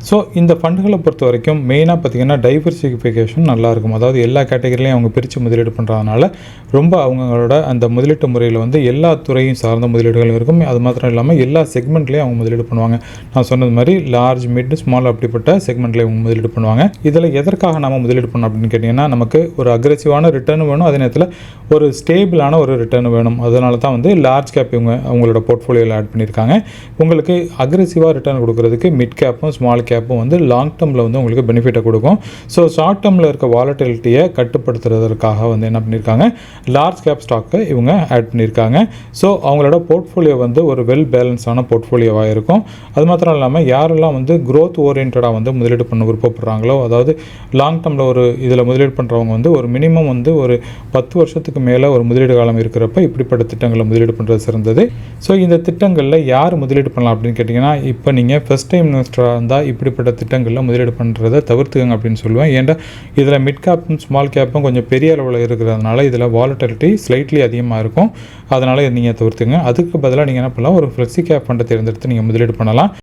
So இந்த ஃபண்டுகளை பொறுத்த வரைக்கும் மெயினாக பார்த்திங்கன்னா டைவர்சிஃபிகேஷன் நல்லாயிருக்கும். அதாவது எல்லா கேட்டகரிலையும் அவங்க பிரித்து முதலீடு பண்ணுறதுனால ரொம்ப அவங்களோட அந்த முதலீட்டு முறையில் வந்து எல்லா துறையும் சார்ந்த முதலீடுகள் இருக்கும். அது மாத்திரம் இல்லாமல் எல்லா செக்மெண்ட்லேயும் அவங்க முதலீடு பண்ணுவாங்க. நான் சொன்னது மாதிரி லார்ஜ், மிட், ஸ்மால் அப்படிப்பட்ட செக்மெண்ட்லேயும் அவங்க முதலீடு பண்ணுவாங்க. இதில் எதற்காக நம்ம முதலீடு பண்ணோம் அப்படின்னு கேட்டிங்கன்னா, நமக்கு ஒரு அக்ரெசிவான ரிட்டர்ன் வேணும், அதே நேரத்தில் ஒரு ஸ்டேபிளான ஒரு ரிட்டர்ன் வேணும். அதனால தான் வந்து லார்ஜ் கேப் இவங்க அவங்களோட போர்ட்ஃபோலியோவில் ஆட் பண்ணியிருக்காங்க. உங்களுக்கு அக்ரெசிவாக ரிட்டர்ன் கொடுக்குறதுக்கு மிட் கேப்பும் ஸ்மால் கேப்பும் வந்து லாங் டேர்மில் வந்து உங்களுக்கு பெனிஃபிட்டை கொடுக்கும். ஸோ ஷார்ட் டேர்மில் இருக்க வாலட்டிலிட்டியை கட்டுப்படுத்துறதுக்காக வந்து என்ன பண்ணியிருக்காங்க, லார்ஜ் கேப் ஸ்டாக்கை இவங்க ஆட் பண்ணியிருக்காங்க. ஸோ அவங்களோட போர்ட்ஃபோலியோ வந்து ஒரு வெல் பேலன்ஸான போர்ட்ஃபோலியோவாக இருக்கும். அது மாத்திரம் இல்லாமல் யாரெல்லாம் வந்து க்ரோத் ஓரியன்டாக வந்து முதலீடு பண்ண விருப்பப்படுறாங்களோ, அதாவது லாங் டேர்மில் ஒரு இதில் முதலீடு பண்ணுறவங்க வந்து ஒரு மினிமம் வந்து ஒரு 10 வருஷத்துக்கு மேலே ஒரு முதலீடு காலம் இருக்கிறப்ப இப்படிப்பட்ட திட்டங்களில் முதலீடு பண்ணுறது சிறந்தது. ஸோ இந்த திட்டங்களில் யார் முதலீடு பண்ணலாம் அப்படின்னு கேட்டிங்கன்னா, இப்போ நீங்கள் ஃபஸ்ட் டைம் இன்வெஸ்டராக இருந்தால் இப்படிப்பட்ட திட்டங்களில் முதலீடு பண்ணுறதை தவிர்த்துக்கங்க அப்படின்னு சொல்லுவேன். ஏன்டா இதில் மிட் கேப்பும் ஸ்மால் கேப்பும் கொஞ்சம் பெரிய அளவில் இருக்கிறதுனால இதில் வாலட்டிலிட்டி ஸ்லைட்லி அதிகமாக இருக்கும். அதனால் நீங்கள் தவிர்த்துங்க. அதுக்கு பதிலாக நீங்கள் என்ன பண்ணலாம், ஒரு ஃப்ளெக்ஸி கேப் ஃபண்டை தேர்ந்தெடுத்து நீங்கள் முதலீடு பண்ணலாம்.